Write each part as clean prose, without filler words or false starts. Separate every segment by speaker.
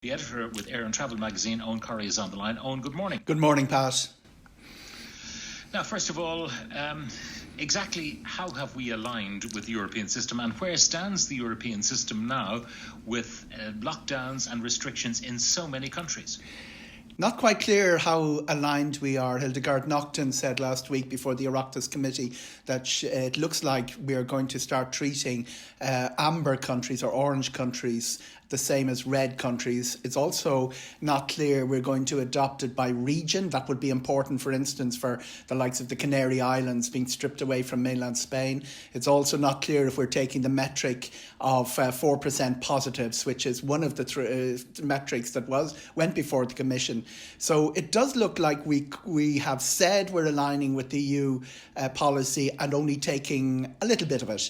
Speaker 1: The editor with Air and Travel magazine, Eoghan Corry, is on the line. Eoghan, good morning.
Speaker 2: Good morning, Pat.
Speaker 1: Now, first of all, exactly how have we aligned with the European system, and where stands the European system now with lockdowns and restrictions in so many countries?
Speaker 2: Not quite clear how aligned we are. Hildegard Naughton said last week before the Oireachtas committee that it looks like we are going to start treating amber countries or orange countries the same as red countries. It's also not clear we're going to adopt it by region. That would be important, for instance, for the likes of the Canary Islands being stripped away from mainland Spain. It's also not clear if we're taking the metric of 4% positives, which is one of the metrics that went before the Commission. So it does look like we have said we're aligning with the EU policy and only taking a little bit of it.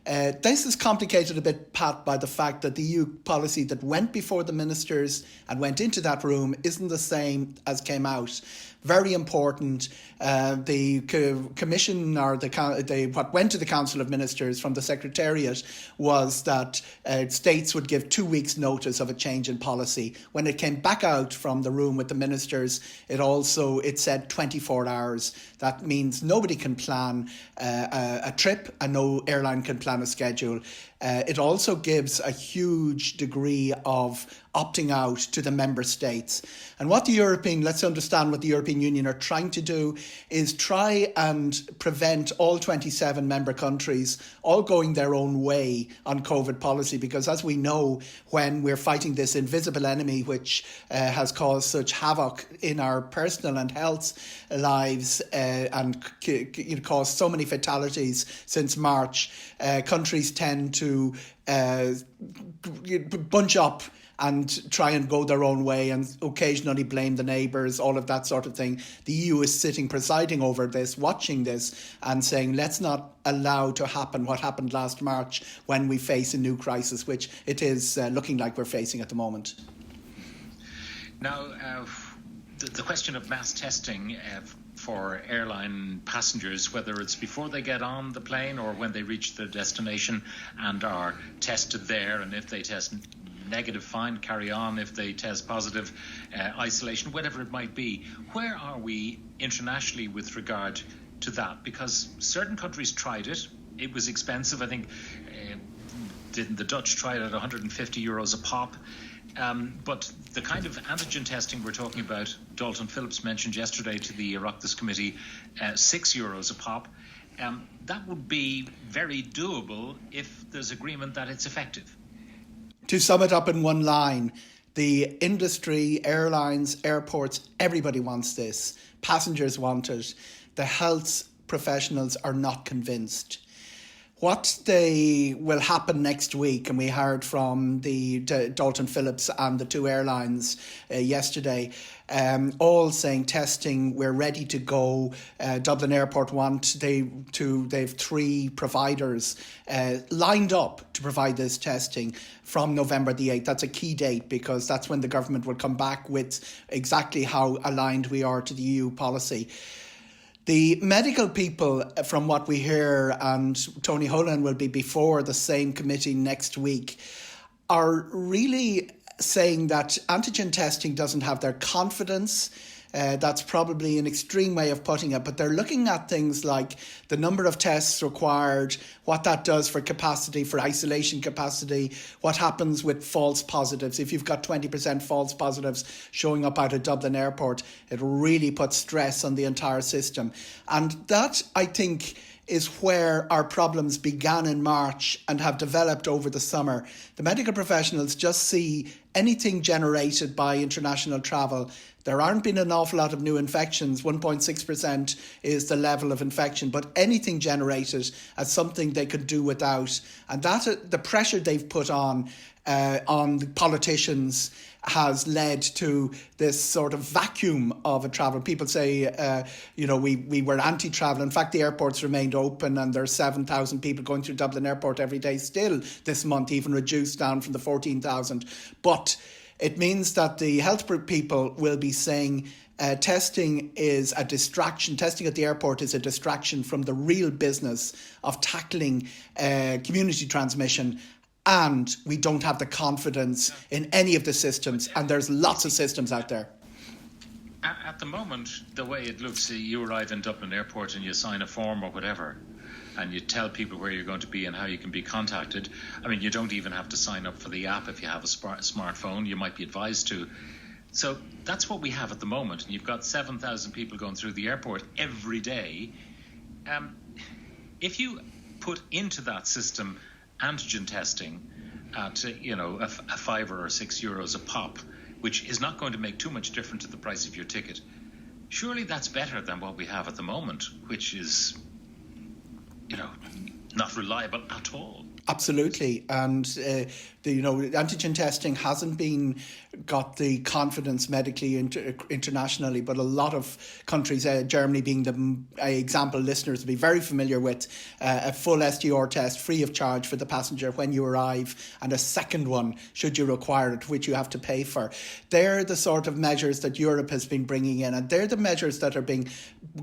Speaker 2: This is complicated a bit, Pat, by the fact that the EU policy that went before the ministers and went into that room isn't the same as came out. Very important. The commission or what went to the Council of Ministers from the Secretariat was that states would give 2 weeks' notice of a change in policy. When it came back out from the room with the ministers, it said 24 hours. That means nobody can plan a trip and no airline can plan a schedule. It also gives a huge degree of opting out to the member states. And let's understand what the European Union are trying to do is try and prevent all 27 member countries all going their own way on COVID policy, because as we know, when we're fighting this invisible enemy which has caused such havoc in our personal and health lives and caused so many fatalities since March, countries tend to bunch up and try and go their own way and occasionally blame the neighbours, all of that sort of thing. The EU is presiding over this, watching this and saying, let's not allow to happen what happened last March when we face a new crisis, which it is looking like we're facing at the moment.
Speaker 1: Now, the question of mass testing for airline passengers, whether it's before they get on the plane or when they reach their destination and are tested there, and if they test negative, fine, carry on. If they test positive, isolation, whatever it might be. Where are we internationally with regard to that? Because certain countries tried it. It was expensive. I think, didn't the Dutch try it at €150 a pop? But the kind of antigen testing we're talking about, Dalton Phillips mentioned yesterday to the Oireachtas committee, €6 a pop. That would be very doable if there's agreement that it's effective.
Speaker 2: To sum it up in one line, the industry, airlines, airports, everybody wants this. Passengers want it. The health professionals are not convinced. What will happen next week, and we heard from the Dalton Phillips and the two airlines yesterday, all saying testing, we're ready to go. Dublin Airport they've 3 providers lined up to provide this testing from November the 8th. That's a key date because that's when the government will come back with exactly how aligned we are to the EU policy. The medical people, from what we hear, and Tony Holland will be before the same committee next week, are really saying that antigen testing doesn't have their confidence. That's probably an extreme way of putting it, but they're looking at things like the number of tests required, what that does for capacity, for isolation capacity, what happens with false positives. If you've got 20% false positives showing up out of Dublin Airport, it really puts stress on the entire system. And that, I think, is where our problems began in March and have developed over the summer. The medical professionals just see anything generated by international travel. There aren't been an awful lot of new infections. 1.6% is the level of infection, but anything generated as something they could do without. And that the pressure they've put on the politicians has led to this sort of vacuum of a travel. People say, we were anti-travel. In fact, the airports remained open and there's 7,000 people going through Dublin Airport every day still this month, even reduced down from the 14,000. But it means that the health people will be saying testing is a distraction. Testing at the airport is a distraction from the real business of tackling community transmission and we don't have the confidence in any of the systems, and there's lots of systems out there.
Speaker 1: At the moment, the way it looks, you arrive in Dublin Airport and you sign a form or whatever, and you tell people where you're going to be and how you can be contacted. I mean, you don't even have to sign up for the app if you have a smartphone. You might be advised to. So that's what we have at the moment. And you've got 7,000 people going through the airport every day. If you put into that system antigen testing at a €5 or €6 a pop, which is not going to make too much difference to the price of your ticket, surely that's better than what we have at the moment, which is not reliable at all.
Speaker 2: Absolutely, and antigen testing hasn't got the confidence medically internationally, but a lot of countries, Germany being the example listeners will be very familiar with, a full SDR test free of charge for the passenger when you arrive, and a second one should you require it, which you have to pay for. They're the sort of measures that Europe has been bringing in, and they're the measures that are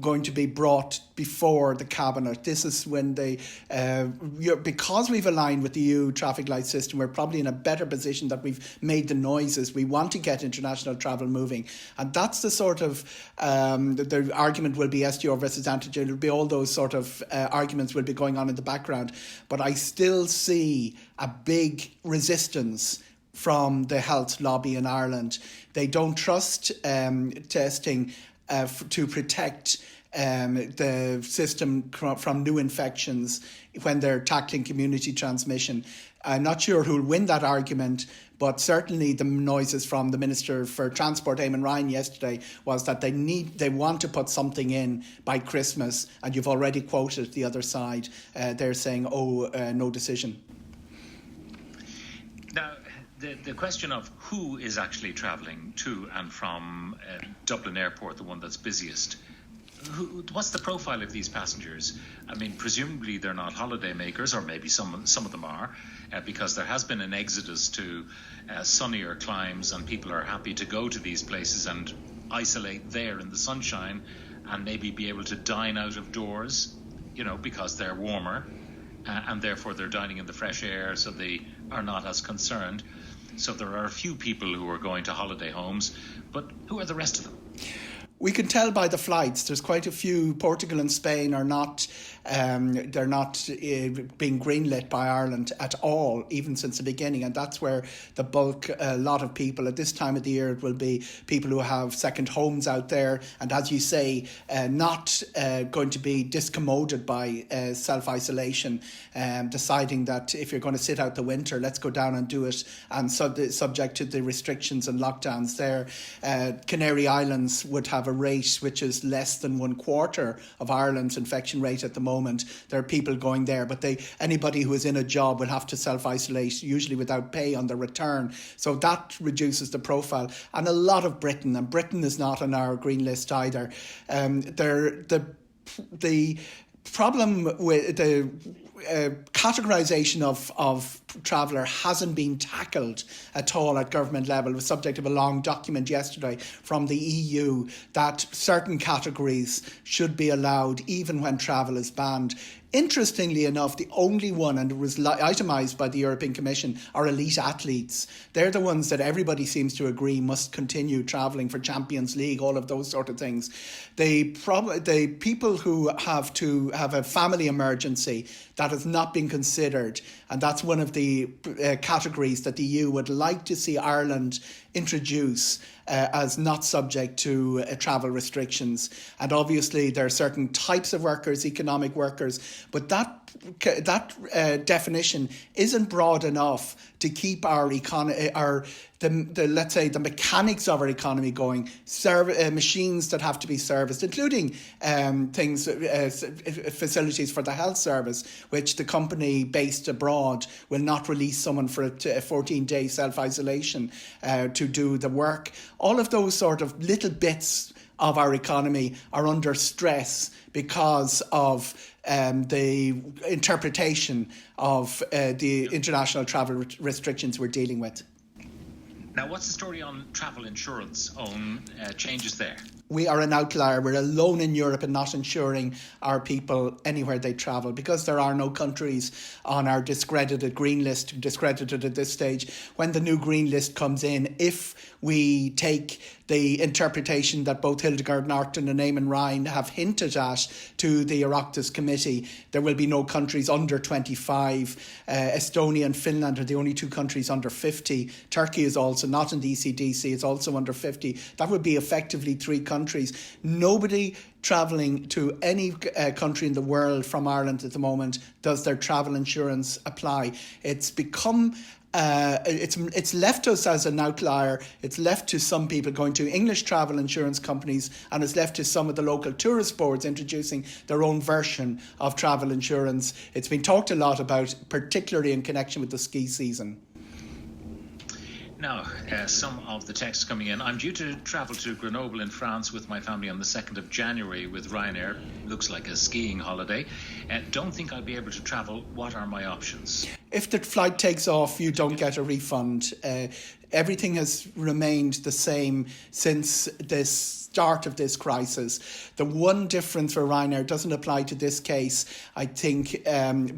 Speaker 2: going to be brought before the cabinet. This is when because we've aligned with the EU traffic light system, we're probably in a better position that we've made the noises. We want to get international travel moving, and that's the sort of the argument will be SDR versus antigen. It'll be all those sort of arguments will be going on in the background, but I still see a big resistance from the health lobby in Ireland. They don't trust testing to protect the system from new infections when they're tackling community transmission. I'm not sure who'll win that argument, but certainly the noises from the Minister for Transport, Eamon Ryan, yesterday was that they want to put something in by Christmas, and you've already quoted the other side. They're saying, no decision.
Speaker 1: Now, the question of who is actually travelling to and from Dublin Airport, the one that's busiest, what's the profile of these passengers? I mean, presumably they're not holiday makers, or maybe some of them are, because there has been an exodus to sunnier climes, and people are happy to go to these places and isolate there in the sunshine and maybe be able to dine out of doors, because they're warmer, and therefore they're dining in the fresh air, so they are not as concerned. So there are a few people who are going to holiday homes, but who are the rest of them?
Speaker 2: We can tell by the flights. There's quite a few. Portugal and Spain are not. They're not being greenlit by Ireland at all, even since the beginning, and that's where the bulk. A lot of people at this time of the year, it will be people who have second homes out there, and as you say, not going to be discommoded by self-isolation, deciding that if you're going to sit out the winter, let's go down and do it, and subject to the restrictions and lockdowns there. Canary Islands would have a rate which is less than 1/4 of Ireland's infection rate at the moment. There are people going there, but anybody who is in a job will have to self-isolate, usually without pay on the return. So that reduces the profile. And a lot of Britain, and Britain is not on our green list either. The problem with the categorisation of traveller hasn't been tackled at all at government level. It was subject of a long document yesterday from the EU that certain categories should be allowed even when travel is banned. Interestingly enough, the only one, and it was itemised by the European Commission, are elite athletes. They're the ones that everybody seems to agree must continue travelling for Champions League, all of those sort of things. The people who have to have a family emergency, that has not been considered, and that's one of the categories that the EU would like to see Ireland introduce as not subject to travel restrictions. And obviously there are certain types of workers, economic workers, but that definition isn't broad enough to keep our economy, let's say the mechanics of our economy going. Machines that have to be serviced, including facilities for the health service, which the company based abroad will not release someone for a 14-day self-isolation to do the work. All of those sort of little bits of our economy are under stress because of the interpretation of the international travel restrictions we're dealing with.
Speaker 1: Now, what's the story on travel insurance, Owen? Changes there?
Speaker 2: We are an outlier. We're alone in Europe in not insuring our people anywhere they travel, because there are no countries on our discredited green list, discredited at this stage. When the new green list comes in, if we take the interpretation that both Hildegard Norton and Eamon Ryan have hinted at to the Oireachtas Committee, there will be no countries under 25. Estonia and Finland are the only two countries under 50. Turkey is also not in the ECDC, it's also under 50. That would be effectively 3 countries. Nobody travelling to any country in the world from Ireland at the moment does their travel insurance apply. It's become it's left us as an outlier. It's left to some people going to English travel insurance companies, and it's left to some of the local tourist boards introducing their own version of travel insurance. It's been talked a lot about, particularly in connection with the ski season.
Speaker 1: Now, some of the texts coming in. I'm due to travel to Grenoble in France with my family on the 2nd of January with Ryanair. Looks like a skiing holiday. Don't think I'll be able to travel. What are my options?
Speaker 2: If the flight takes off, you don't get a refund. Everything has remained the same since the start of this crisis. The one difference for Ryanair doesn't apply to this case, I think,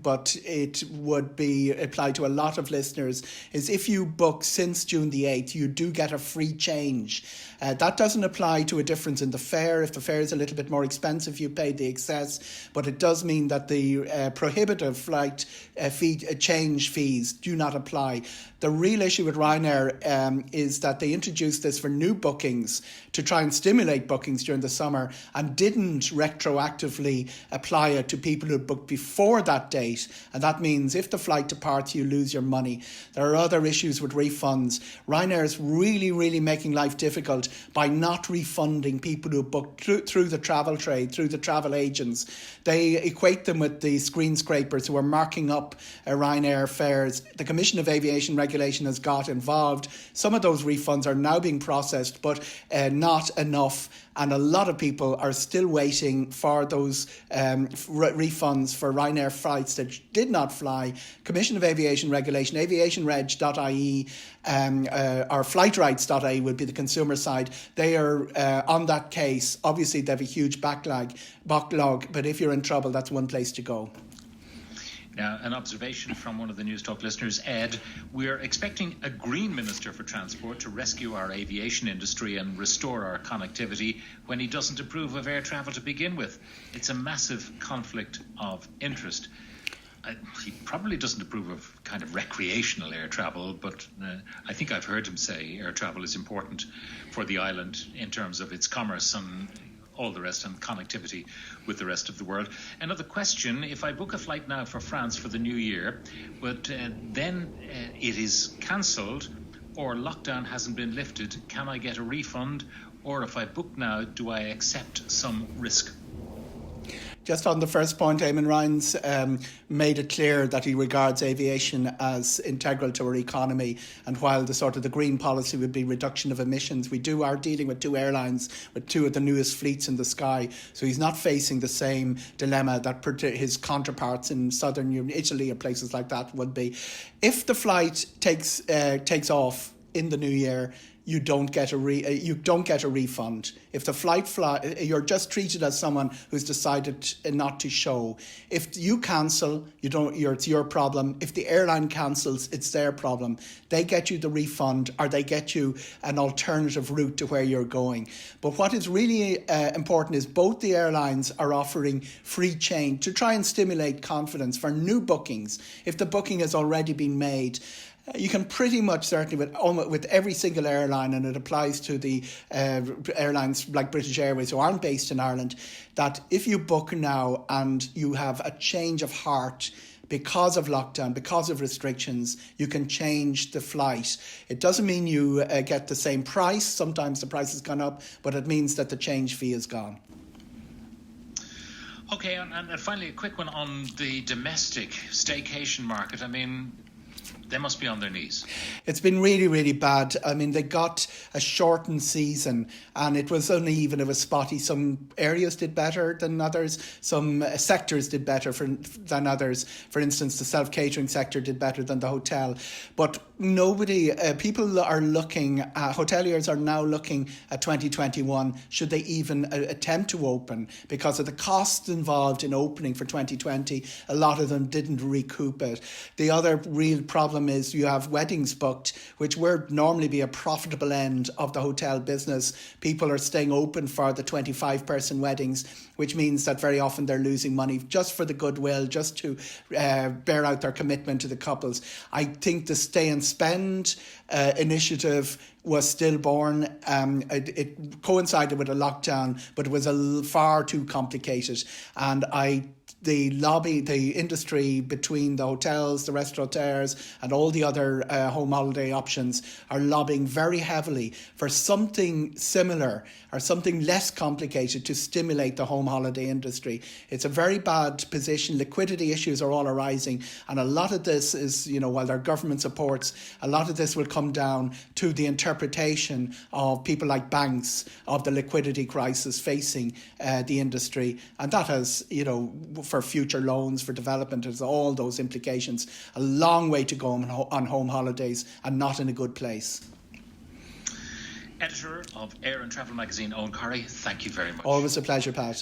Speaker 2: but it would be applied to a lot of listeners, is if you book since June the 8th, you do get a free change. That doesn't apply to a difference in the fare. If the fare is a little bit more expensive, you pay the excess, but it does mean that the prohibitive flight change fees do not apply. The real issue with Ryanair is that they introduced this for new bookings to try and stimulate bookings during the summer, and didn't retroactively apply it to people who booked before that date. And that means if the flight departs, you lose your money. There are other issues with refunds. Ryanair is really making life difficult by not refunding people who booked through the travel trade, through the travel agents. They equate them with the screen scrapers who are marking up Ryanair fares. The Commission of Aviation Regulation has got involved. Some of those refunds are now being processed, but not enough. And a lot of people are still waiting for those refunds for Ryanair flights that did not fly. Commission of Aviation Regulation, aviationreg.ie or flightrights.ie would be the consumer side. They are on that case. Obviously, they have a huge backlog, but if you're in trouble, that's one place to go.
Speaker 1: Now, an observation from one of the Newstalk listeners, Ed. We're expecting a Green Minister for Transport to rescue our aviation industry and restore our connectivity when he doesn't approve of air travel to begin with. It's a massive conflict of interest. He probably doesn't approve of kind of recreational air travel, but I think I've heard him say air travel is important for the island in terms of its commerce and all the rest, and connectivity with the rest of the world. Another question, if I book a flight now for France for the new year, but then it is cancelled or lockdown hasn't been lifted, can I get a refund? Or if I book now, do I accept some risk?
Speaker 2: Just on the first point, Eamon Ryan's made it clear that he regards aviation as integral to our economy, and while the green policy would be reduction of emissions, we are dealing with 2 airlines with 2 of the newest fleets in the sky, so he's not facing the same dilemma that his counterparts in southern Italy or places like that would be. If the flight takes off in the new year, you don't get a refund. If the flight you're just treated as someone who's decided not to show. If you cancel, it's your problem. If the airline cancels, it's their problem. They get you the refund, or they get you an alternative route to where you're going. But what is really important is both the airlines are offering free change to try and stimulate confidence for new bookings. If the booking has already been made, you can pretty much, certainly with every single airline, and it applies to the airlines like British Airways who aren't based in Ireland, that if you book now and you have a change of heart because of lockdown, because of restrictions, you can change the flight. It doesn't mean you get the same price. Sometimes the price has gone up, but it means that the change fee is gone.
Speaker 1: Okay, and finally a quick one on the domestic staycation market. I mean, they must be on their knees.
Speaker 2: It's been really, really bad. I mean, they got a shortened season and it was uneven. It was spotty. Some areas did better than others. Some sectors did better than others. For instance, the self-catering sector did better than the hotel. But people are looking, hoteliers are now looking at 2021. Should they even attempt to open? Because of the costs involved in opening for 2020, a lot of them didn't recoup it. The other real problem is you have weddings booked, which would normally be a profitable end of the hotel business. People are staying open for the 25-person weddings, which means that very often they're losing money just for the goodwill, just to bear out their commitment to the couples. I think the Stay and Spend initiative was stillborn. It coincided with a lockdown, but it was far too complicated. And the industry between the hotels, the restaurateurs and all the other home holiday options are lobbying very heavily for something similar or something less complicated to stimulate the home holiday industry. It's a very bad position. Liquidity issues are all arising, and a lot of this is, while there are government supports, a lot of this will come down to the interpretation of people like banks of the liquidity crisis facing the industry, and that has, for future loans, for development, has all those implications. A long way to go on home holidays, and not in a good place.
Speaker 1: Editor of Air and Travel magazine, Eoghan Corry, thank you very much.
Speaker 2: Always a pleasure, Pat.